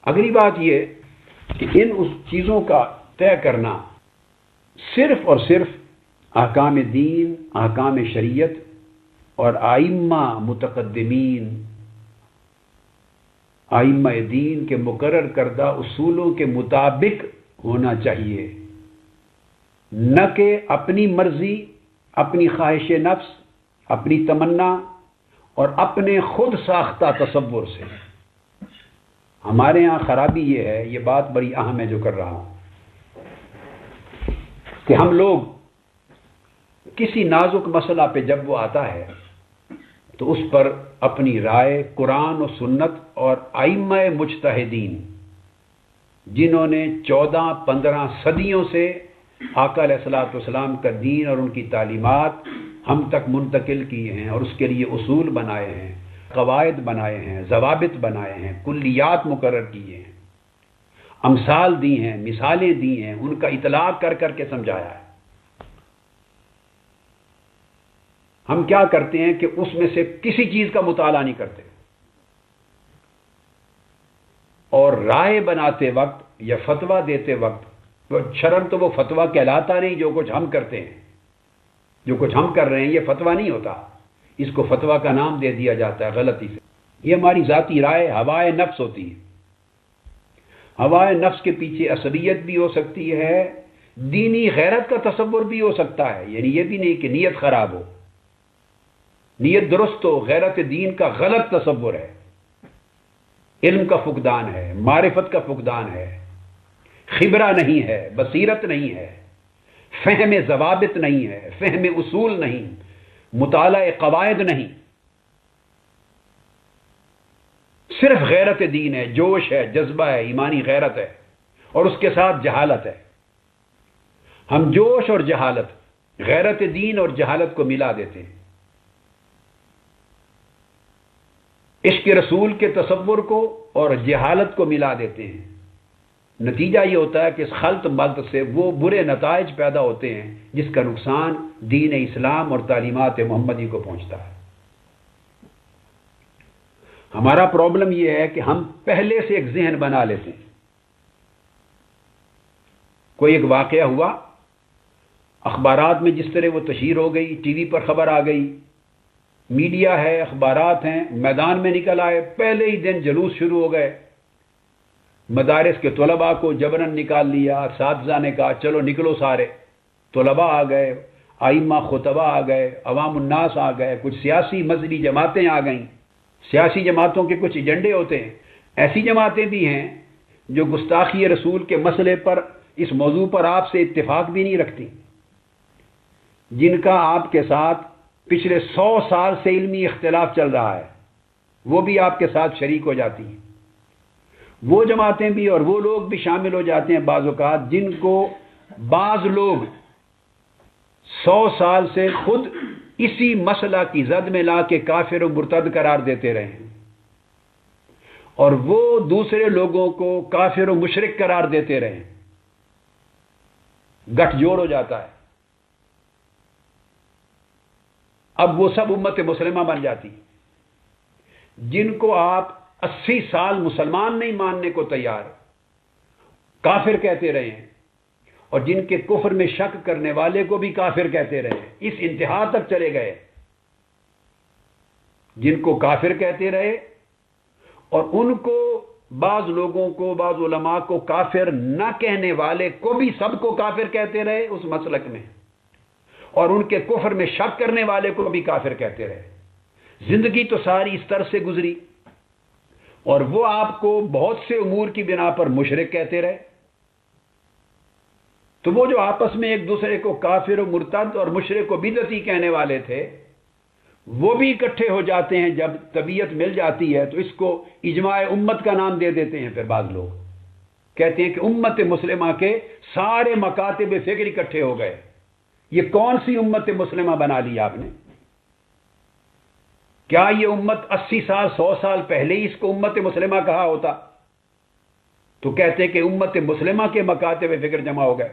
اگلی بات یہ کہ ان اس چیزوں کا طے کرنا صرف اور صرف احکام دین، احکام شریعت اور ائمہ متقدمین، ائمہ دین کے مقرر کردہ اصولوں کے مطابق ہونا چاہیے، نہ کہ اپنی مرضی، اپنی خواہش نفس، اپنی تمنا اور اپنے خود ساختہ تصور سے۔ ہمارے ہاں خرابی یہ ہے، یہ بات بڑی اہم ہے جو کر رہا ہوں، کہ ہم لوگ کسی نازک مسئلہ پہ جب وہ آتا ہے تو اس پر اپنی رائے قرآن و سنت اور ائمہ مجتہدین، جنہوں نے 14-15 صدیوں سے آقا علیہ الصلوۃ والسلام کا دین اور ان کی تعلیمات ہم تک منتقل کیے ہیں اور اس کے لیے اصول بنائے ہیں، قواعد بنائے ہیں، ضوابط بنائے ہیں، کلیات مقرر کیے ہیں، امثال دی ہیں، مثالیں دی ہیں، ان کا اطلاق کر کر کے سمجھایا ہے۔ ہم کیا کرتے ہیں کہ اس میں سے کسی چیز کا مطالعہ نہیں کرتے، اور رائے بناتے وقت یا فتویٰ دیتے وقت شرم تو وہ فتویٰ کہلاتا نہیں، جو کچھ ہم کرتے ہیں، جو کچھ ہم کر رہے ہیں یہ فتویٰ نہیں ہوتا، اس کو فتویٰ کا نام دے دیا جاتا ہے غلطی سے۔ یہ ہماری ذاتی رائے ہوائے نفس ہوتی ہے۔ ہوائے نفس کے پیچھے عصبیت بھی ہو سکتی ہے، دینی غیرت کا تصور بھی ہو سکتا ہے، یعنی یہ بھی نہیں کہ نیت خراب ہو، نیت درست ہو، غیرت دین کا غلط تصور ہے، علم کا فقدان ہے، معرفت کا فقدان ہے، خبرہ نہیں ہے، بصیرت نہیں ہے، فہم ضوابط نہیں ہے، فہم اصول نہیں، مطالعہ قواعد نہیں، صرف غیرت دین ہے، جوش ہے، جذبہ ہے، ایمانی غیرت ہے، اور اس کے ساتھ جہالت ہے۔ ہم جوش اور جہالت، غیرت دین اور جہالت کو ملا دیتے ہیں، عشق رسول کے تصور کو اور جہالت کو ملا دیتے ہیں۔ نتیجہ یہ ہوتا ہے کہ اس خلط ملط سے وہ برے نتائج پیدا ہوتے ہیں جس کا نقصان دین اسلام اور تعلیمات محمدی کو پہنچتا ہے۔ ہمارا پرابلم یہ ہے کہ ہم پہلے سے ایک ذہن بنا لیتے ہیں۔ کوئی ایک واقعہ ہوا، اخبارات میں جس طرح وہ تشہیر ہو گئی، ٹی وی پر خبر آ گئی، میڈیا ہے، اخبارات ہیں، میدان میں نکل آئے، پہلے ہی دن جلوس شروع ہو گئے، مدارس کے طلباء کو جبراً نکال لیا، اساتذہ نے کہا چلو نکلو سارے، طلباء آ گئے، ائمہ خطبہ آ گئے، عوام الناس آ گئے، کچھ سیاسی مذہبی جماعتیں آ گئیں۔ سیاسی جماعتوں کے کچھ ایجنڈے ہوتے ہیں، ایسی جماعتیں بھی ہیں جو گستاخی رسول کے مسئلے پر، اس موضوع پر آپ سے اتفاق بھی نہیں رکھتی، جن کا آپ کے ساتھ پچھلے 100 سال سے علمی اختلاف چل رہا ہے، وہ بھی آپ کے ساتھ شریک ہو جاتی ہیں۔ وہ جماعتیں بھی اور وہ لوگ بھی شامل ہو جاتے ہیں بعض اوقات، جن کو بعض لوگ 100 سال سے خود اسی مسئلہ کی زد میں لا کے کافر و مرتد قرار دیتے رہے ہیں، اور وہ دوسرے لوگوں کو کافر و مشرک قرار دیتے رہے ہیں، گٹھ جوڑ ہو جاتا ہے۔ اب وہ سب امت مسلمہ بن جاتی، جن کو آپ 80 سال مسلمان نہیں ماننے کو تیار، کافر کہتے رہے ہیں، اور جن کے کفر میں شک کرنے والے کو بھی کافر کہتے رہے، اس انتہا تک چلے گئے، جن کو کافر کہتے رہے، اور ان کو بعض لوگوں کو، بعض علماء کو کافر نہ کہنے والے کو بھی سب کو کافر کہتے رہے اس مسلک میں، اور ان کے کفر میں شک کرنے والے کو بھی کافر کہتے رہے۔ زندگی تو ساری اس طرح سے گزری، اور وہ آپ کو بہت سے امور کی بنا پر مشرک کہتے رہے۔ تو وہ جو آپس میں ایک دوسرے کو کافر و مرتد اور مشرک و بدعتی کہنے والے تھے، وہ بھی اکٹھے ہو جاتے ہیں جب طبیعت مل جاتی ہے، تو اس کو اجماع امت کا نام دے دیتے ہیں۔ پھر بعض لوگ کہتے ہیں کہ امت مسلمہ کے سارے مکاتب فکر اکٹھے ہو گئے۔ یہ کون سی امت مسلمہ بنا لی آپ نے؟ کیا یہ امت 80 سال 100 سال پہلے ہی اس کو امت مسلمہ کہا ہوتا؟ تو کہتے ہیں کہ امت مسلمہ کے مکاتب فکر جمع ہو گئے۔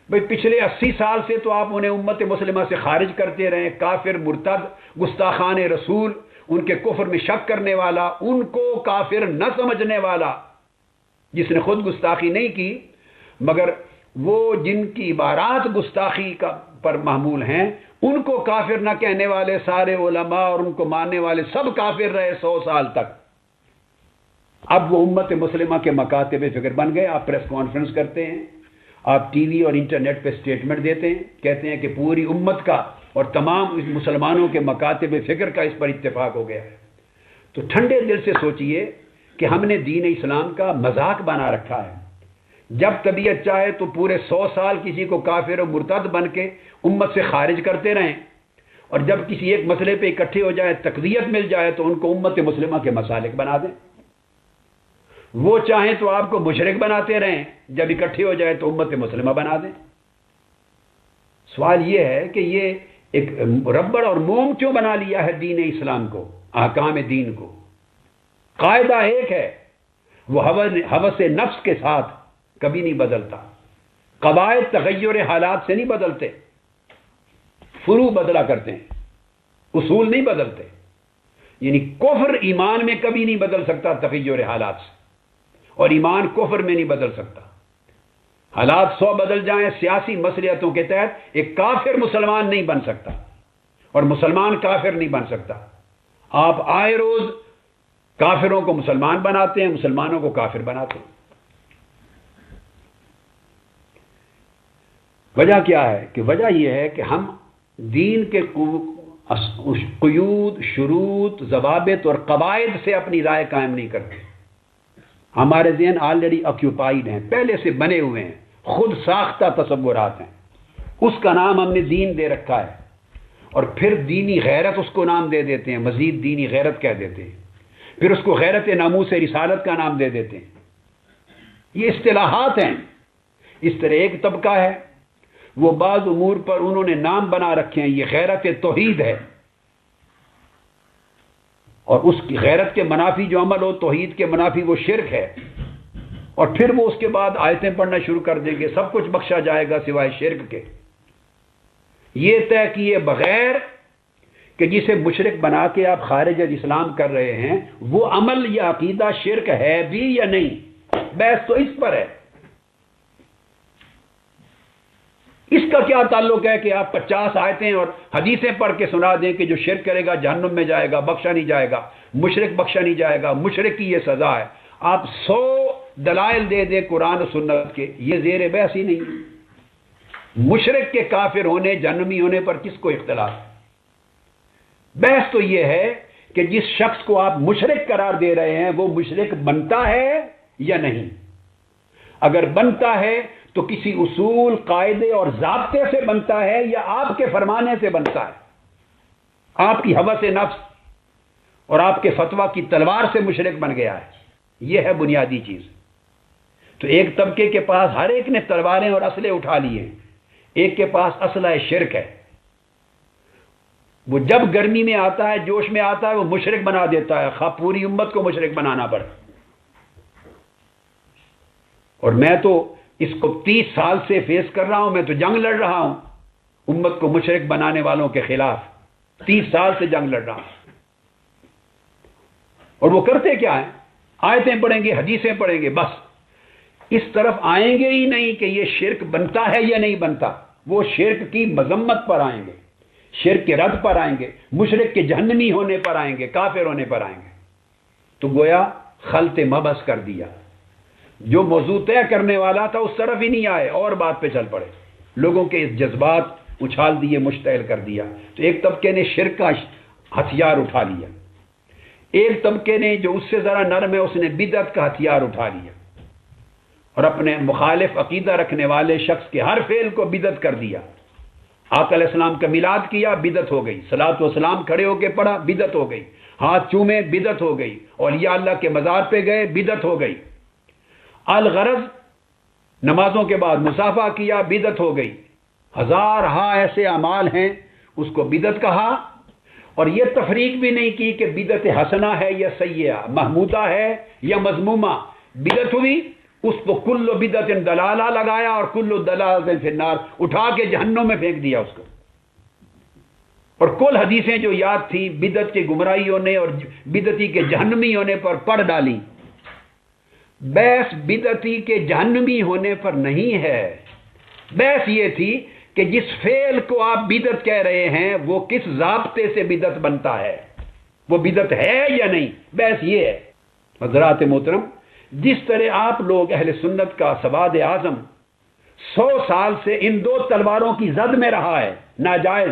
بھئی پچھلے 80 سال سے تو آپ انہیں امت مسلمہ سے خارج کرتے رہے، کافر، مرتد، گستاخان رسول، ان کے کفر میں شک کرنے والا، ان کو کافر نہ سمجھنے والا، جس نے خود گستاخی نہیں کی مگر وہ جن کی عبارات گستاخی پر محمول ہیں، ان کو کافر نہ کہنے والے سارے علماء اور ان کو ماننے والے سب کافر رہے 100 سال تک۔ اب وہ امت مسلمہ کے مکاتب فکر بن گئے۔ آپ پریس کانفرنس کرتے ہیں، آپ ٹی وی اور انٹرنیٹ پہ سٹیٹمنٹ دیتے ہیں، کہتے ہیں کہ پوری امت کا اور تمام مسلمانوں کے مکاتب فکر کا اس پر اتفاق ہو گیا ہے۔ تو ٹھنڈے دل سے سوچئے کہ ہم نے دین اسلام کا مذاق بنا رکھا ہے۔ جب طبیعت چاہے تو پورے 100 سال کسی کو کافر و مرتد بن کے امت سے خارج کرتے رہیں، اور جب کسی ایک مسئلے پہ اکٹھے ہو جائے، تقویت مل جائے تو ان کو امت مسلمہ کے مسالک بنا دیں۔ وہ چاہیں تو آپ کو مشرک بناتے رہیں، جب اکٹھے ہو جائے تو امت مسلمہ بنا دیں۔ سوال یہ ہے کہ یہ ایک ربڑ اور موم کیوں بنا لیا ہے دین اسلام کو، احکام دین کو؟ قاعدہ ایک ہے، وہ ہوس نفس کے ساتھ کبھی نہیں بدلتا۔ قواعد تغیر حالات سے نہیں بدلتے، فروع بدلا کرتے ہیں، اصول نہیں بدلتے۔ یعنی کفر ایمان میں کبھی نہیں بدل سکتا تغیر حالات سے، اور ایمان کفر میں نہیں بدل سکتا۔ حالات 100 بدل جائیں سیاسی مصلحتوں کے تحت، ایک کافر مسلمان نہیں بن سکتا اور مسلمان کافر نہیں بن سکتا۔ آپ آئے روز کافروں کو مسلمان بناتے ہیں، مسلمانوں کو کافر بناتے ہیں۔ وجہ کیا ہے؟ کہ وجہ یہ ہے کہ ہم دین کے قیود، شروط، ضوابط اور قواعد سے اپنی رائے قائم نہیں کرتے۔ ہمارے ذہن آلریڈی آکیوپائیڈ ہیں، پہلے سے بنے ہوئے ہیں، خود ساختہ تصورات ہیں۔ اس کا نام ہم نے دین دے رکھا ہے، اور پھر دینی غیرت اس کو نام دے دیتے ہیں، مزید دینی غیرت کہہ دیتے ہیں، پھر اس کو غیرت ناموس رسالت کا نام دے دیتے ہیں۔ یہ اصطلاحات ہیں۔ اس طرح ایک طبقہ ہے، وہ بعض امور پر انہوں نے نام بنا رکھے ہیں، یہ غیرت توحید ہے، اور اس کی غیرت کے منافی جو عمل ہو، توحید کے منافی وہ شرک ہے، اور پھر وہ اس کے بعد آیتیں پڑھنا شروع کر دیں گے، سب کچھ بخشا جائے گا سوائے شرک کے۔ یہ طے کیے بغیر کہ جسے مشرک بنا کے آپ خارج از اسلام کر رہے ہیں، وہ عمل یا عقیدہ شرک ہے بھی یا نہیں، بحث تو اس پر ہے۔ اس کا کیا تعلق ہے کہ آپ 50 آیتیں اور حدیثیں پڑھ کے سنا دیں کہ جو شرک کرے گا جہنم میں جائے گا، بخشا نہیں جائے گا، مشرک بخشا نہیں جائے گا، مشرک کی یہ سزا ہے۔ آپ 100 دلائل دے دیں قرآن و سنت کے، یہ زیر بحث ہی نہیں ہے۔ مشرک کے کافر ہونے، جہنمی ہونے پر کس کو اختلاف ہے؟ بحث تو یہ ہے کہ جس شخص کو آپ مشرک قرار دے رہے ہیں وہ مشرک بنتا ہے یا نہیں۔ اگر بنتا ہے تو کسی اصول، قاعدے اور ضابطے سے بنتا ہے یا آپ کے فرمانے سے بنتا ہے؟ آپ کی ہوس نفس اور آپ کے فتویٰ کی تلوار سے مشرک بن گیا ہے۔ یہ ہے بنیادی چیز۔ تو ایک طبقے کے پاس ہر ایک نے تلواریں اور اسلحے اٹھا لیے ہیں، ایک کے پاس اسلحہ شرک ہے۔ وہ جب گرمی میں آتا ہے، جوش میں آتا ہے، وہ مشرک بنا دیتا ہے، خواہ پوری امت کو مشرک بنانا پڑے۔ اور میں تو اس کو 30 سال سے فیس کر رہا ہوں، میں تو جنگ لڑ رہا ہوں امت کو مشرک بنانے والوں کے خلاف، 30 سال سے جنگ لڑ رہا ہوں۔ اور وہ کرتے کیا ہیں؟ آیتیں پڑھیں گے، حدیثیں پڑھیں گے، بس اس طرف آئیں گے ہی نہیں کہ یہ شرک بنتا ہے یا نہیں بنتا۔ وہ شرک کی مذمت پر آئیں گے، شرک کے رد پر آئیں گے، مشرک کے جہنمی ہونے پر آئیں گے، کافر ہونے پر آئیں گے۔ تو گویا خلط مبحث کر دیا۔ جو موضوع طے کرنے والا تھا اس طرف ہی نہیں آئے، اور بات پہ چل پڑے، لوگوں کے اس جذبات اچھال دیے، مشتعل کر دیا۔ تو ایک طبقے نے شرک کا ہتھیار اٹھا لیا، ایک طبقے نے جو اس سے ذرا نرم ہے اس نے بدعت کا ہتھیار اٹھا لیا، اور اپنے مخالف عقیدہ رکھنے والے شخص کے ہر فعل کو بدعت کر دیا۔ آقا علیہ السلام کا میلاد کیا، بدعت ہو گئی، صلاۃ و سلام کھڑے ہو کے پڑھا، بدعت ہو گئی، ہاتھ چومے، بدعت ہو گئی، اولیاء اللہ کے مزار پہ گئے، بدعت ہو گئی، الغرض نمازوں کے بعد مصافحہ کیا، بدعت ہو گئی۔ ہزارہا ایسے اعمال ہیں، اس کو بدعت کہا، اور یہ تفریق بھی نہیں کی کہ بدعت حسنہ ہے یا سیئہ، محمودہ ہے یا مذمومہ۔ بدعت ہوئی، اس کو کل بدعت دلالہ لگایا، اور کل دلالۃ فی النار، اٹھا کے جہنم میں پھینک دیا اس کو۔ اور کل حدیثیں جو یاد تھیں بدعت کے گمراہی ہونے اور بدعتی کے جہنمی ہونے پر پڑھ ڈالی. بحث بدعتی کے جہنمی ہونے پر نہیں ہے، بحث یہ تھی کہ جس فعل کو آپ بدعت کہہ رہے ہیں وہ کس ضابطے سے بدعت بنتا ہے، وہ بدعت ہے یا نہیں، بحث یہ ہے. حضرات محترم، جس طرح آپ لوگ اہل سنت کا سواد اعظم 100 سال سے ان دو تلواروں کی زد میں رہا ہے، ناجائز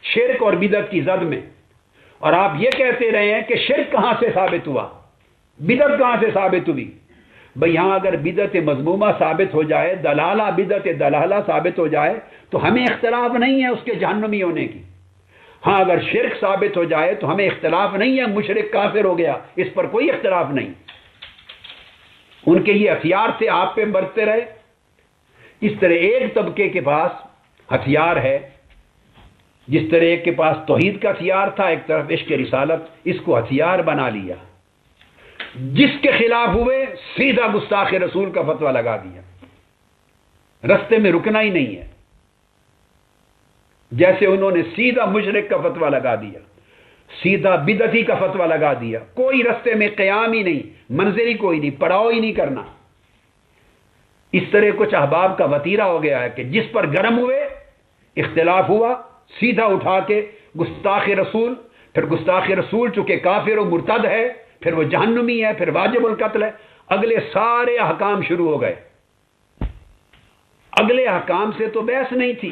شرک اور بدعت کی زد میں، اور آپ یہ کہتے رہے ہیں کہ شرک کہاں سے ثابت ہوا، بدعت کہاں سے ثابت ہوئی. بھئی یہاں اگر بدعت مذمومہ ثابت ہو جائے، دلالہ بدعت دلالہ ثابت ہو جائے تو ہمیں اختلاف نہیں ہے اس کے جہنمی ہونے کی. ہاں اگر شرک ثابت ہو جائے تو ہمیں اختلاف نہیں ہے مشرک کافر ہو گیا، اس پر کوئی اختلاف نہیں. ان کے یہ ہتھیار تھے، آپ پہ برتتے رہے. اس طرح ایک طبقے کے پاس ہتھیار ہے، جس طرح ایک کے پاس توحید کا ہتھیار تھا، ایک طرف عشق رسالت، اس کو ہتھیار بنا لیا. جس کے خلاف ہوئے سیدھا گستاخ رسول کا فتویٰ لگا دیا، رستے میں رکنا ہی نہیں ہے. جیسے انہوں نے سیدھا مشرک کا فتویٰ لگا دیا، سیدھا بدعتی کا فتویٰ لگا دیا، کوئی رستے میں قیام ہی نہیں، منظر ہی کوئی نہیں، پڑاؤ ہی نہیں کرنا. اس طرح کچھ احباب کا وتیرہ ہو گیا ہے کہ جس پر گرم ہوئے، اختلاف ہوا، سیدھا اٹھا کے گستاخ رسول، پھر گستاخ رسول چونکہ کافر و مرتد ہے، پھر وہ جہنمی ہے، پھر واجب القتل ہے. اگلے سارے احکام شروع ہو گئے. اگلے احکام سے تو بحث نہیں تھی.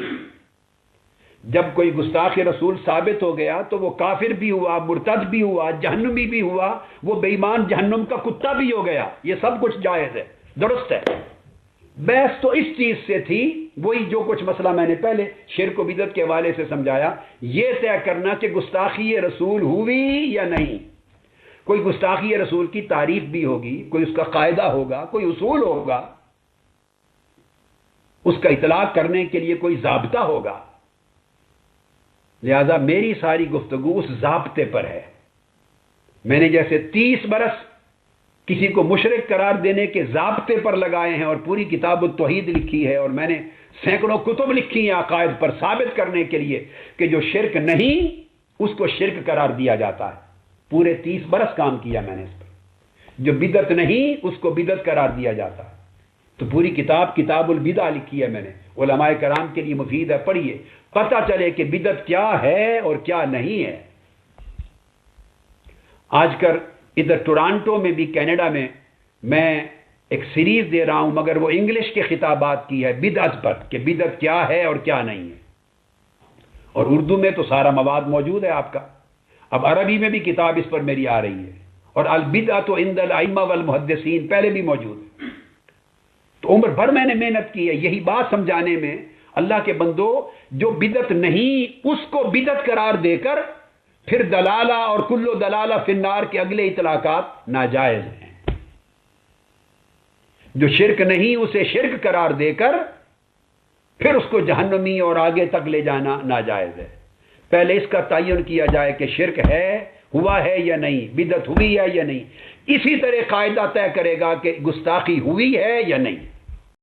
جب کوئی گستاخ رسول ثابت ہو گیا تو وہ کافر بھی ہوا، مرتد بھی ہوا، جہنمی بھی ہوا، وہ بے ایمان جہنم کا کتا بھی ہو گیا. یہ سب کچھ جائز ہے، درست ہے. بحث تو اس چیز سے تھی، وہی جو کچھ مسئلہ میں نے پہلے شرک و بدعت کے حوالے سے سمجھایا، یہ طے کرنا کہ گستاخی رسول ہوئی یا نہیں. کوئی گستاخی رسول کی تعریف بھی ہوگی، کوئی اس کا قاعدہ ہوگا، کوئی اصول ہوگا، اس کا اطلاق کرنے کے لیے کوئی ضابطہ ہوگا. لہذا میری ساری گفتگو اس ضابطے پر ہے. میں نے جیسے 30 برس کسی کو مشرک قرار دینے کے ضابطے پر لگائے ہیں اور پوری کتاب التوحید لکھی ہے، اور میں نے سینکڑوں کتب لکھی ہیں عقائد پر ثابت کرنے کے لیے کہ جو شرک نہیں اس کو شرک قرار دیا جاتا ہے. پورے 30 برس کام کیا میں نے اس پر. جو بدعت نہیں اس کو بدعت قرار دیا جاتا ہے. تو پوری کتاب البدع لکھی ہے میں نے، علماء کرام کے لیے مفید ہے، پڑھیے، پتہ چلے کہ بدعت کیا ہے اور کیا نہیں ہے. آج کل ادھر ٹورانٹو میں بھی، کینیڈا میں ایک سیریز دے رہا ہوں، مگر وہ انگلش کے خطابات کی ہے بدعت پر، کہ بدعت کیا ہے اور کیا نہیں ہے. اور اردو میں تو سارا مواد موجود ہے آپ کا. اب عربی میں بھی کتاب اس پر میری آ رہی ہے، اور البدعۃ عند الائمہ والمحدثین پہلے بھی موجود ہے. تو عمر بھر میں نے محنت کی ہے یہی بات سمجھانے میں، اللہ کے بندو، جو بدعت نہیں اس کو بدعت قرار دے کر پھر دلالہ اور کلو دلالہ فی النار کے اگلے اطلاقات ناجائز ہیں. جو شرک نہیں اسے شرک قرار دے کر پھر اس کو جہنمی اور آگے تک لے جانا ناجائز ہے. پہلے اس کا تعین کیا جائے کہ شرک ہے، ہوا ہے یا نہیں، بدعت ہوئی ہے یا نہیں. اسی طرح قاعدہ طے کرے گا کہ گستاخی ہوئی ہے یا نہیں.